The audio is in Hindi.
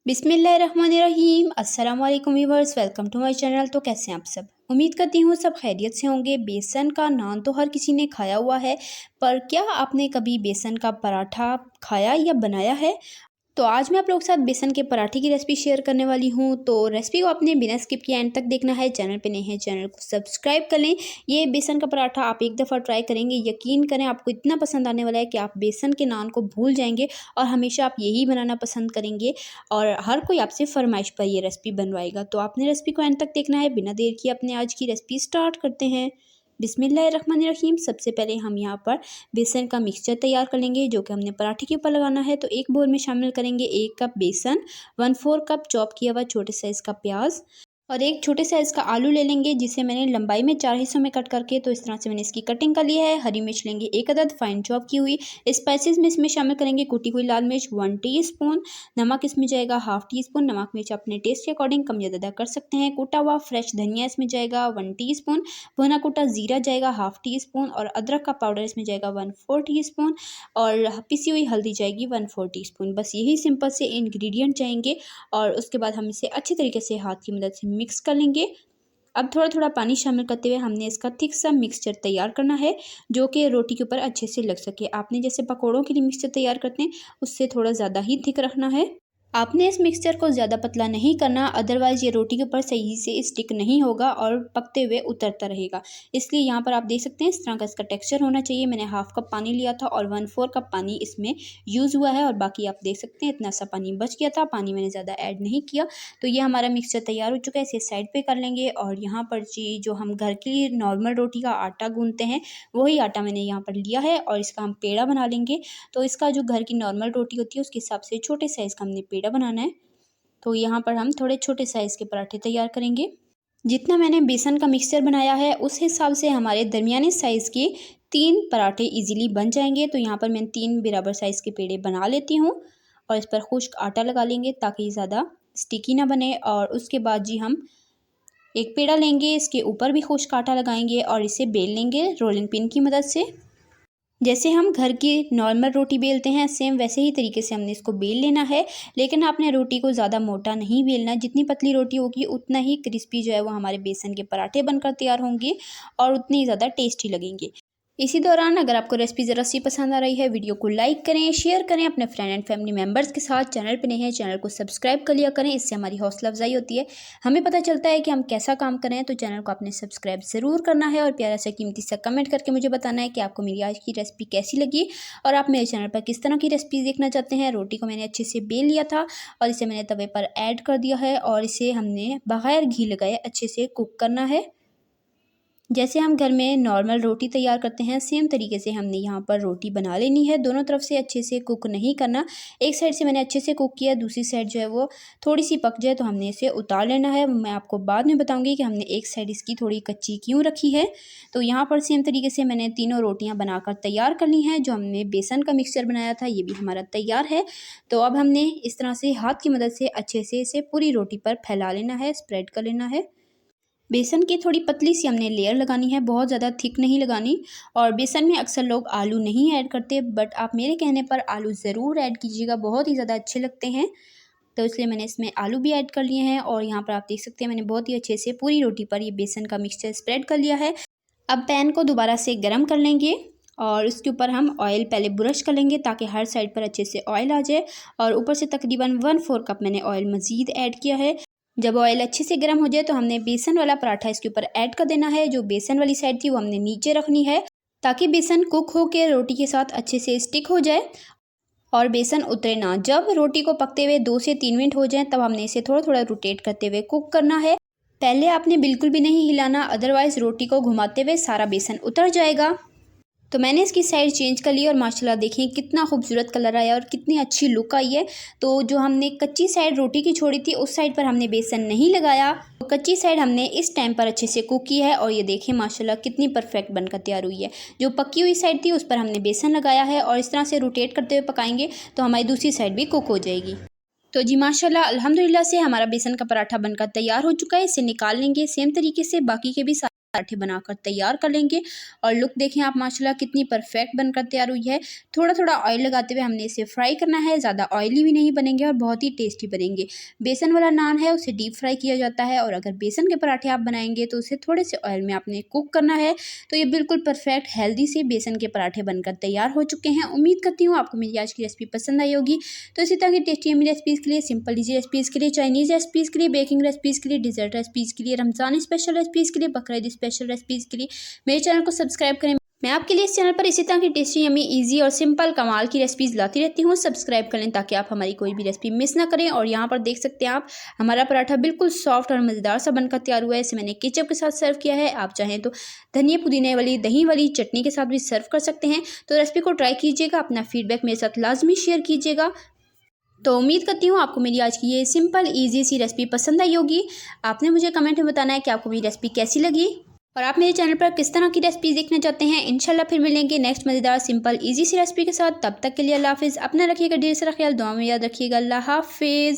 बिस्मिल्लाहिर्रहमानिर्रहीम। अस्सलाम वालेकुम viewers, welcome to my channel. तो कैसे हैं आप सब? उम्मीद करती हूँ सब खैरियत से होंगे। बेसन का नान तो हर किसी ने खाया हुआ है, पर क्या आपने कभी बेसन का पराठा खाया या बनाया है? तो आज मैं आप लोगों के साथ बेसन के पराठे की रेसिपी शेयर करने वाली हूँ। तो रेसिपी को आपने बिना स्किप किए एंड तक देखना है। चैनल पे नए हैं, चैनल को सब्सक्राइब कर लें। ये बेसन का पराठा आप एक दफ़ा ट्राई करेंगे, यकीन करें आपको इतना पसंद आने वाला है कि आप बेसन के नान को भूल जाएंगे और हमेशा आप यही बनाना पसंद करेंगे। और हर कोई आपसे फरमाइश पर ये रेसिपी बनवाएगा। तो आपने रेसिपी को एंड तक देखना है। बिना देर किए अपने आज की रेसिपी स्टार्ट करते हैं। बिस्मिल्लाहिर्रहमानिर्रहीम। सबसे पहले हम यहाँ पर बेसन का मिक्सचर तैयार कर लेंगे, जो कि हमने पराठे के ऊपर लगाना है। तो एक बोल में शामिल करेंगे 1 कप बेसन, 1/4 कप चॉप किया हुआ छोटे साइज़ का प्याज और एक छोटे साइज़ का आलू ले लेंगे, जिसे मैंने लंबाई में 4 हिस्सों में कट करके तो इस तरह से मैंने इसकी कटिंग कर ली है। हरी मिर्च लेंगे 1 अदद फाइन चॉप की हुई। स्पाइसेस में इसमें शामिल करेंगे कुटी हुई लाल मिर्च 1 टीस्पून, नमक इसमें जाएगा हाफ़ टी स्पून। नमक मिर्च अपने टेस्ट के अकॉर्डिंग कम या ज़्यादा कर सकते हैं। कूटा हुआ फ्रेश धनिया इसमें जाएगा 1 टीस्पून, भुना कूटा ज़ीरा जाएगा हाफ़ टी स्पून और अदरक का पाउडर इसमें जाएगा 1/4 टीस्पून और पिसी हुई हल्दी जाएगी 1/4 टीस्पून। बस यही सिंपल से इंग्रेडिएंट जाएंगे और उसके बाद हम इसे अच्छी तरीके से हाथ की मदद से मिक्स कर लेंगे। अब थोड़ा थोड़ा पानी शामिल करते हुए हमने इसका थिक सा मिक्सचर तैयार करना है, जो कि रोटी के ऊपर अच्छे से लग सके। आपने जैसे पकौड़ों के लिए मिक्सचर तैयार करते हैं, उससे थोड़ा ज़्यादा ही थिक रखना है। आपने इस मिक्सचर को ज़्यादा पतला नहीं करना, अदरवाइज़ ये रोटी के ऊपर सही से स्टिक नहीं होगा और पकते हुए उतरता रहेगा। इसलिए यहाँ पर आप देख सकते हैं इस तरह का इसका टेक्सचर होना चाहिए। मैंने हाफ़ कप पानी लिया था और 1/4 कप पानी इसमें यूज़ हुआ है और बाकी आप देख सकते हैं इतना सा पानी बच गया था। पानी मैंने ज़्यादा ऐड नहीं किया। तो ये हमारा मिक्सचर तैयार हो चुका है, इसे साइड पे कर लेंगे। और यहाँ पर जी जो हम घर की नॉर्मल रोटी का आटा गूँथते हैं, वही आटा मैंने यहाँ पर लिया है और इसका हम पेड़ा बना लेंगे। तो इसका जो घर की नॉर्मल रोटी होती है उसके हिसाब से छोटे साइज़ का हमने पेड़ा बनाना है। तो यहाँ पर हम थोड़े छोटे साइज़ के पराठे तैयार करेंगे। जितना मैंने बेसन का मिक्सचर बनाया है उस हिसाब से हमारे दरमियाने साइज़ के 3 पराठे इजीली बन जाएंगे। तो यहाँ पर मैं 3 बराबर साइज़ के पेड़े बना लेती हूँ और इस पर खुश्क आटा लगा लेंगे ताकि ज़्यादा स्टिकी ना बने। और उसके बाद जी हम एक पेड़ा लेंगे, इसके ऊपर भी खुश्क आटा लगाएंगे और इसे बेल लेंगे रोलिंग पिन की मदद से। जैसे हम घर की नॉर्मल रोटी बेलते हैं सेम वैसे ही तरीके से हमने इसको बेल लेना है। लेकिन आपने रोटी को ज़्यादा मोटा नहीं बेलना, जितनी पतली रोटी होगी उतना ही क्रिस्पी जो है वो हमारे बेसन के पराठे बनकर तैयार होंगे और उतनी ही ज़्यादा टेस्टी लगेंगे। इसी दौरान अगर आपको रेसिपी ज़रा सी पसंद आ रही है, वीडियो को लाइक करें, शेयर करें अपने फ्रेंड एंड फैमिली मेम्बर्स के साथ। चैनल पे नए हैं, चैनल को सब्सक्राइब कर लिया करें, इससे हमारी हौसला अफजाई होती है। हमें पता चलता है कि हम कैसा काम कर रहे हैं। तो चैनल को आपने सब्सक्राइब ज़रूर करना है और प्यारा सा कीमती सा कमेंट करके मुझे बताना है कि आपको मेरी आज की रेसिपी कैसी लगी और आप मेरे चैनल पर किस तरह की रेसिपी देखना चाहते हैं। रोटी को मैंने अच्छे से बेल लिया था और इसे मैंने तवे पर ऐड कर दिया है और इसे हमने बगैर घी लगाए अच्छे से कुक करना है। जैसे हम घर में नॉर्मल रोटी तैयार करते हैं सेम तरीके से हमने यहाँ पर रोटी बना लेनी है। दोनों तरफ से अच्छे से कुक नहीं करना। एक साइड से मैंने अच्छे से कुक किया, दूसरी साइड जो है वो थोड़ी सी पक जाए तो हमने इसे उतार लेना है। मैं आपको बाद में बताऊंगी कि हमने एक साइड इसकी थोड़ी कच्ची क्यों रखी है। तो यहाँ पर सेम तरीके से मैंने तीनों रोटियाँ बनाकर तैयार कर ली हैं। जो हमने बेसन का मिक्सचर बनाया था ये भी हमारा तैयार है। तो अब हमने इस तरह से हाथ की मदद से अच्छे से इसे पूरी रोटी पर फैला लेना है, स्प्रेड कर लेना है। बेसन की थोड़ी पतली सी हमने लेयर लगानी है, बहुत ज़्यादा थिक नहीं लगानी। और बेसन में अक्सर लोग आलू नहीं ऐड करते, बट आप मेरे कहने पर आलू ज़रूर ऐड कीजिएगा, बहुत ही ज़्यादा अच्छे लगते हैं। तो इसलिए मैंने इसमें आलू भी ऐड कर लिए हैं। और यहाँ पर आप देख सकते हैं मैंने बहुत ही अच्छे से पूरी रोटी पर ये बेसन का मिक्सचर स्प्रेड कर लिया है। अब पैन को दोबारा से गर्म कर लेंगे और उसके ऊपर हम ऑयल पहले ब्रश कर लेंगे ताकि हर साइड पर अच्छे से ऑयल आ जाए। और ऊपर से तकरीबन 1/4 कप मैंने ऑयल मज़ीद ऐड किया है। जब ऑयल अच्छे से गर्म हो जाए तो हमने बेसन वाला पराठा इसके ऊपर ऐड कर देना है। जो बेसन वाली साइड थी वो हमने नीचे रखनी है ताकि बेसन कुक हो के रोटी के साथ अच्छे से स्टिक हो जाए और बेसन उतरे ना। जब रोटी को पकते हुए 2 से 3 मिनट हो जाए तब हमने इसे थोड़ा थोड़ा रोटेट करते हुए कुक करना है। पहले आपने बिल्कुल भी नहीं हिलाना, अदरवाइज़ रोटी को घुमाते हुए सारा बेसन उतर जाएगा। तो मैंने इसकी साइड चेंज कर ली और माशाल्लाह देखिए कितना खूबसूरत कलर आया और कितनी अच्छी लुक आई है। तो जो हमने कच्ची साइड रोटी की छोड़ी थी उस साइड पर हमने बेसन नहीं लगाया, तो कच्ची साइड हमने इस टाइम पर अच्छे से कुक की है। और ये देखिए माशाल्लाह कितनी परफेक्ट बनकर तैयार हुई है। जो पकी हुई साइड थी उस पर हमने बेसन लगाया है और इस तरह से रोटेट करते हुए पकाएंगे तो हमारी दूसरी साइड भी कुक हो जाएगी। तो जी माशाल्लाह अल्हम्दुलिल्लाह से हमारा बेसन का पराठा बनकर तैयार हो चुका है। इसे निकाल लेंगे। सेम तरीके से बाकी के भी पराठे बनाकर तैयार कर लेंगे। और लुक देखें आप माशाल्लाह कितनी परफेक्ट बनकर तैयार हुई है। थोड़ा थोड़ा ऑयल लगाते हुए हमने इसे फ्राई करना है, ज़्यादा ऑयली भी नहीं बनेंगे और बहुत ही टेस्टी बनेंगे। बेसन वाला नान है उसे डीप फ्राई किया जाता है, और अगर बेसन के पराठे आप बनाएंगे तो उसे थोड़े से ऑयल में आपने कुक करना है। तो ये बिल्कुल परफेक्ट हेल्दी से बेसन के पराठे बनकर तैयार हो चुके हैं। उम्मीद करती हूँ आपको मेरी आज की रेसिपी पसंद आई होगी। तो इसी तरह की टेस्टी यम्मी रेसिपीज़ के लिए, सिंपल इजी रेसिपीज़ के लिए, चाइनीज़ रेसिपीज़ के लिए, बेकिंग रेसिपीज़ के लिए, डिजर्ट रेसिपीज़ के लिए, रमज़ान स्पेशल रेसिपीज़ के लिए, बकरीद स्पेशल रेसिपीज़ के लिए मेरे चैनल को सब्सक्राइब करें। मैं आपके लिए इस चैनल पर इसी तरह की टेस्टी यम्मी इजी और सिंपल कमाल की रेसिपीज़ लाती रहती हूँ। सब्सक्राइब कर लें ताकि आप हमारी कोई भी रेसिपी मिस ना करें। और यहाँ पर देख सकते हैं आप हमारा पराठा बिल्कुल सॉफ्ट और मज़ेदार सा बनकर तैयार हुआ है। इसे मैंने केचप के साथ सर्व किया है। आप चाहें तो धनिया पुदीने वाली दही वाली चटनी के साथ भी सर्व कर सकते हैं। तो रेसिपी को ट्राई कीजिएगा, अपना फीडबैक मेरे साथ लाजमी शेयर कीजिएगा। तो उम्मीद करती हूँ आपको मेरी आज की ये सिंपल ईजी सी रेसिपी पसंद आई होगी। आपने मुझे कमेंट में बताना है कि आपको मेरी रेसिपी कैसी लगी और आप मेरे चैनल पर किस तरह की रेसिपी देखना चाहते हैं। इंशाल्लाह फिर मिलेंगे नेक्स्ट मज़ेदार सिंपल ईजी सी रेसिपी के साथ। तब तक के लिए अल्लाह हाफिज़। अपना रखिएगा ढेर सारा ख्याल, दुआ में याद रखिएगा। अल्लाह हाफिज़।